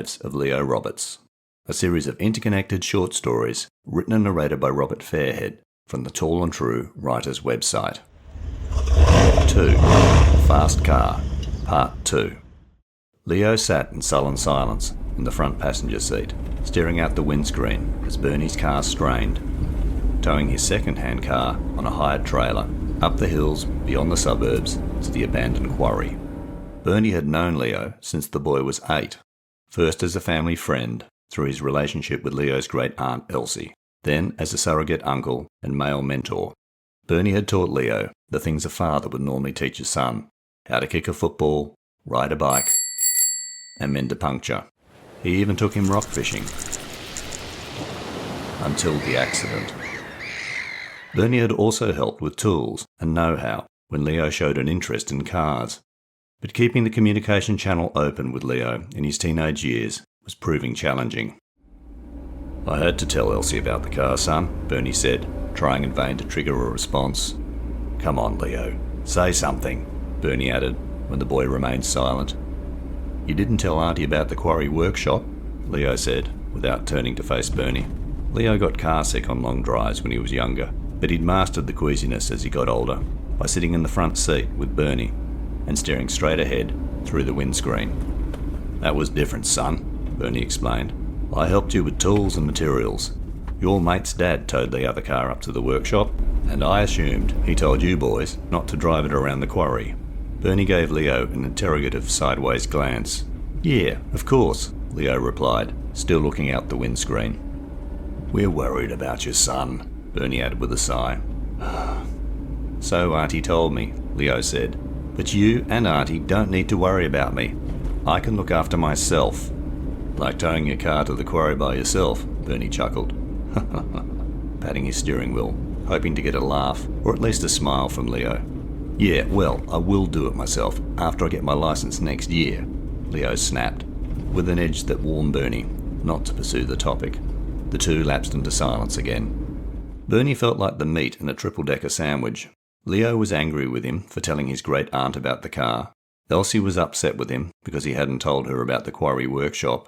Lives of Leo Roberts, a series of interconnected short stories written and narrated by Robert Fairhead from the Tall and True writer's website. 2. Fast Car, Part 2. Leo sat in sullen silence in the front passenger seat, staring out the windscreen as Bernie's car strained, towing his secondhand car on a hired trailer up the hills beyond the suburbs to the abandoned quarry. Bernie had known Leo since the boy was 8, first as a family friend through his relationship with Leo's great aunt Elsie, then as a surrogate uncle and male mentor. Bernie had taught Leo the things a father would normally teach a son: how to kick a football, ride a bike, and mend a puncture. He even took him rock fishing. Until the accident. Bernie had also helped with tools and know-how when Leo showed an interest in cars. But keeping the communication channel open with Leo in his teenage years was proving challenging. "I had to tell Elsie about the car, son," Bernie said, trying in vain to trigger a response. "Come on, Leo, say something," Bernie added, when the boy remained silent. "You didn't tell Auntie about the quarry workshop," Leo said, without turning to face Bernie. Leo got car sick on long drives when he was younger, but he'd mastered the queasiness as he got older by sitting in the front seat with Bernie and staring straight ahead through the windscreen. "That was different, son," Bernie explained. "I helped you with tools and materials. Your mate's dad towed the other car up to the workshop, and I assumed he told you boys not to drive it around the quarry." Bernie gave Leo an interrogative sideways glance. "Yeah, of course," Leo replied, still looking out the windscreen. "We're worried about your son," Bernie added with a sigh. "So Auntie told me," Leo said. "But you and Auntie don't need to worry about me. I can look after myself." "Like towing your car to the quarry by yourself," Bernie chuckled, patting his steering wheel, hoping to get a laugh or at least a smile from Leo. "Yeah, well, I will do it myself after I get my license next year," Leo snapped, with an edge that warned Bernie not to pursue the topic. The two lapsed into silence again. Bernie felt like the meat in a triple-decker sandwich. Leo was angry with him for telling his great aunt about the car. Elsie was upset with him because he hadn't told her about the quarry workshop.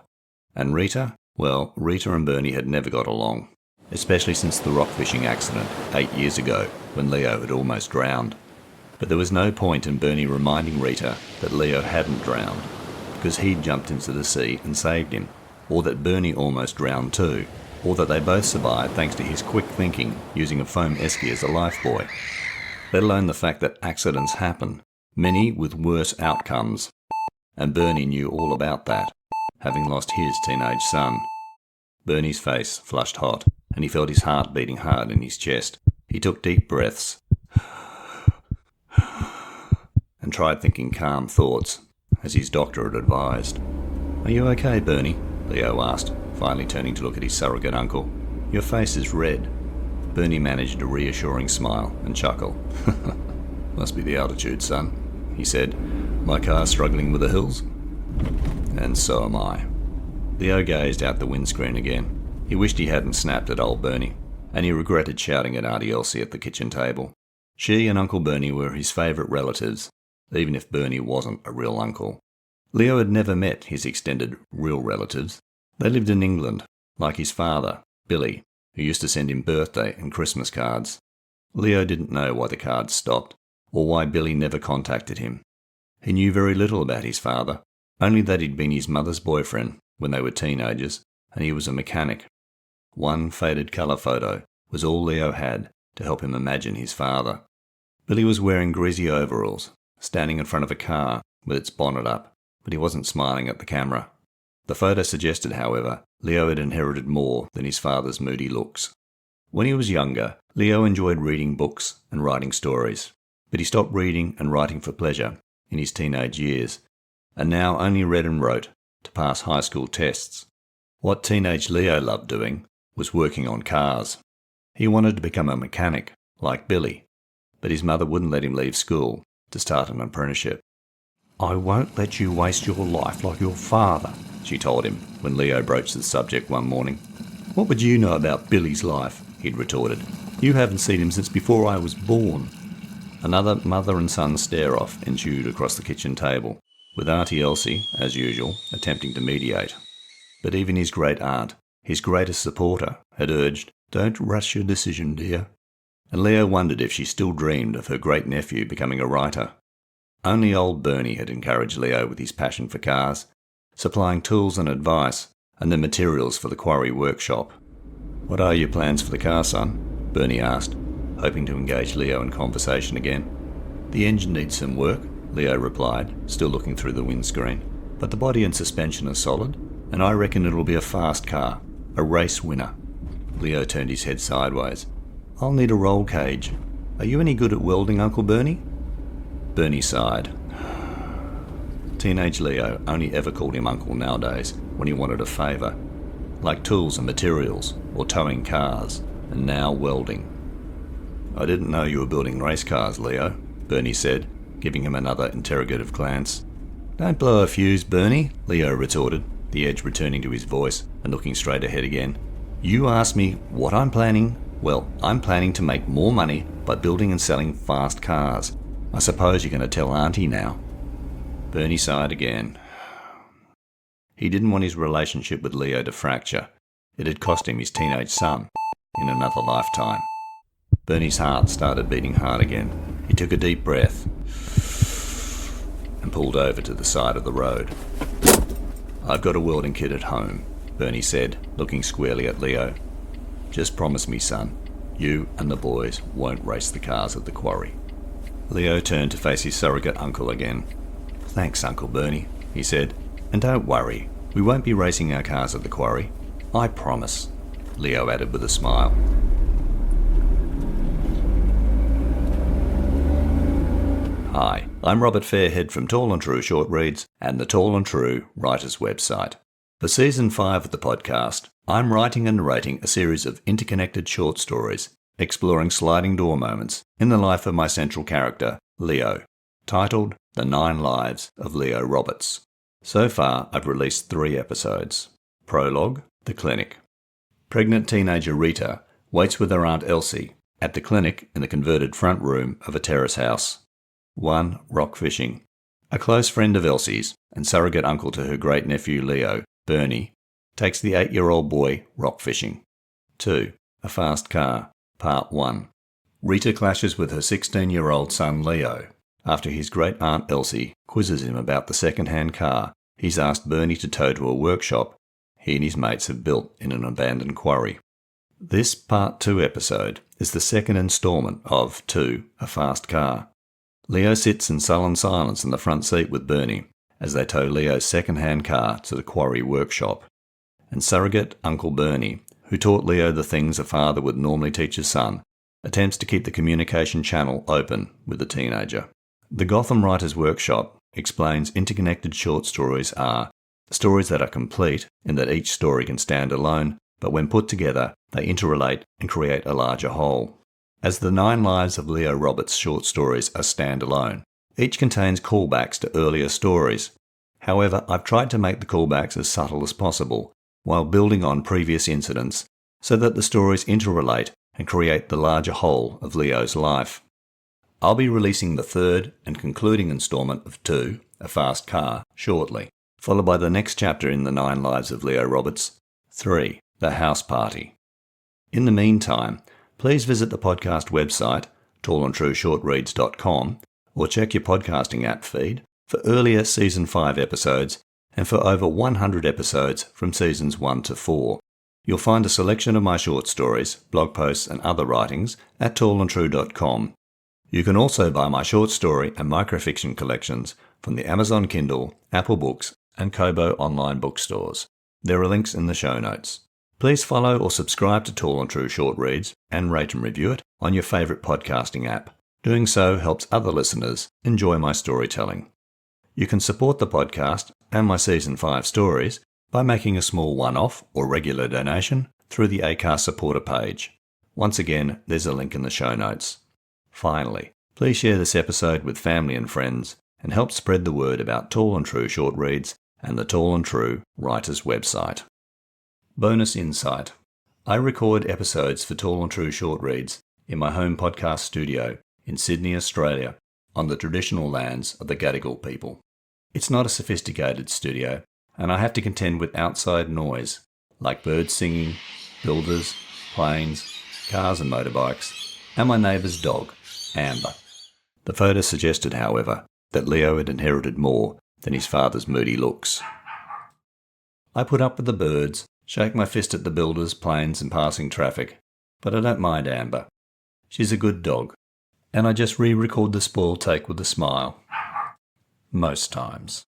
And Rita? Well, Rita and Bernie had never got along, especially since the rock fishing accident 8 years ago when Leo had almost drowned. But there was no point in Bernie reminding Rita that Leo hadn't drowned, because he'd jumped into the sea and saved him, or that Bernie almost drowned too, or that they both survived thanks to his quick thinking using a foam esky as a lifebuoy. Let alone the fact that accidents happen, many with worse outcomes. And Bernie knew all about that, having lost his teenage son. Bernie's face flushed hot, and he felt his heart beating hard in his chest. He took deep breaths and tried thinking calm thoughts, as his doctor had advised. "Are you okay, Bernie?" Leo asked, finally turning to look at his surrogate uncle. "Your face is red." Bernie managed a reassuring smile and chuckle. "Must be the altitude, son," he said. "My car's struggling with the hills." "And so am I." Leo gazed out the windscreen again. He wished he hadn't snapped at old Bernie, and he regretted shouting at Auntie Elsie at the kitchen table. She and Uncle Bernie were his favourite relatives, even if Bernie wasn't a real uncle. Leo had never met his extended real relatives. They lived in England, like his father, Billy, who used to send him birthday and Christmas cards. Leo didn't know why the cards stopped, or why Billy never contacted him. He knew very little about his father, only that he'd been his mother's boyfriend when they were teenagers, and he was a mechanic. One faded colour photo was all Leo had to help him imagine his father. Billy was wearing greasy overalls, standing in front of a car with its bonnet up, but he wasn't smiling at the camera. The photo suggested, however, Leo had inherited more than his father's moody looks. When he was younger, Leo enjoyed reading books and writing stories, but he stopped reading and writing for pleasure in his teenage years, and now only read and wrote to pass high school tests. What teenage Leo loved doing was working on cars. He wanted to become a mechanic, like Billy, but his mother wouldn't let him leave school to start an apprenticeship. "I won't let you waste your life like your father," she told him when Leo broached the subject one morning. "What would you know about Billy's life?" he'd retorted. "You haven't seen him since before I was born." Another mother and son stare-off ensued across the kitchen table, with Auntie Elsie, as usual, attempting to mediate. but even his great aunt, his greatest supporter, had urged, "Don't rush your decision, dear." And Leo wondered if she still dreamed of her great-nephew becoming a writer. Only old Bernie had encouraged Leo with his passion for cars, supplying tools and advice, and the materials for the quarry workshop. "What are your plans for the car, son?" Bernie asked, hoping to engage Leo in conversation again. "The engine needs some work," Leo replied, still looking through the windscreen. "But the body and suspension are solid, and I reckon it'll be a fast car, a race winner." Leo turned his head sideways. "I'll need a roll cage. Are you any good at welding, Uncle Bernie?" Bernie sighed. Teenage Leo only ever called him uncle nowadays when he wanted a favour, like tools and materials, or towing cars, and now welding. "I didn't know you were building race cars, Leo," Bernie said, giving him another interrogative glance. "Don't blow a fuse, Bernie," Leo retorted, the edge returning to his voice and looking straight ahead again. "You asked me what I'm planning. Well, I'm planning to make more money by building and selling fast cars. I suppose you're going to tell Auntie now." Bernie sighed again. He didn't want his relationship with Leo to fracture. It had cost him his teenage son in another lifetime. Bernie's heart started beating hard again. He took a deep breath and pulled over to the side of the road. "I've got a welding kit at home," Bernie said, looking squarely at Leo. "Just promise me, son, you and the boys won't race the cars at the quarry." Leo turned to face his surrogate uncle again. "Thanks, Uncle Bernie," he said. "And don't worry, we won't be racing our cars at the quarry. I promise," Leo added with a smile. Hi, I'm Robert Fairhead from Tall and True Short Reads and the Tall and True Writers website. For Season 5 of the podcast, I'm writing and narrating a series of interconnected short stories exploring sliding door moments in the life of my central character, Leo, titled The 9 Lives of Leo Roberts. So far, I've released 3 episodes. Prologue, The Clinic. Pregnant teenager Rita waits with her Aunt Elsie at the clinic in the converted front room of a terrace house. 1. Rock fishing. A close friend of Elsie's and surrogate uncle to her great-nephew Leo, Bernie, takes the 8-year-old boy rock fishing. 2. A fast car. Part 1. Rita clashes with her 16-year-old son Leo after his great-aunt Elsie quizzes him about the second-hand car he's asked Bernie to tow to a workshop he and his mates have built in an abandoned quarry. This Part 2 episode is the second instalment of 2. A Fast Car. Leo sits in sullen silence in the front seat with Bernie as they tow Leo's second-hand car to the quarry workshop. And surrogate Uncle Bernie, who taught Leo the things a father would normally teach his son, attempts to keep the communication channel open with the teenager. The Gotham Writers Workshop explains interconnected short stories are stories that are complete in that each story can stand alone, but when put together, they interrelate and create a larger whole. As the 9 Lives of Leo Roberts short stories are standalone, each contains callbacks to earlier stories. However, I've tried to make the callbacks as subtle as possible, while building on previous incidents, so that the stories interrelate and create the larger whole of Leo's life. I'll be releasing the 3rd and concluding instalment of 2, A Fast Car, shortly, followed by the next chapter in the 9 Lives of Leo Roberts, 3, The House Party. In the meantime, please visit the podcast website, tallandtrueshortreads.com, or check your podcasting app feed for earlier Season 5 episodes and for over 100 episodes from Seasons 1 to 4. You'll find a selection of my short stories, blog posts and other writings at tallandtrue.com. You can also buy my short story and microfiction collections from the Amazon Kindle, Apple Books and Kobo online bookstores. There are links in the show notes. Please follow or subscribe to Tall and True Short Reads and rate and review it on your favourite podcasting app. Doing so helps other listeners enjoy my storytelling. You can support the podcast and my Season 5 stories by making a small one-off or regular donation through the Acast supporter page. Once again, there's a link in the show notes. Finally, please share this episode with family and friends and help spread the word about Tall and True Short Reads and the Tall and True Writers website. Bonus insight. I record episodes for Tall and True Short Reads in my home podcast studio in Sydney, Australia, on the traditional lands of the Gadigal People. It's not a sophisticated studio, and I have to contend with outside noise, like birds singing, builders, planes, cars and motorbikes, and my neighbour's dog, Amber. The photo suggested, however, that Leo had inherited more than his father's moody looks. I put up with the birds, shake my fist at the builders, planes and passing traffic, but I don't mind Amber. She's a good dog, and I just re-record the spoil take with a smile. Most times.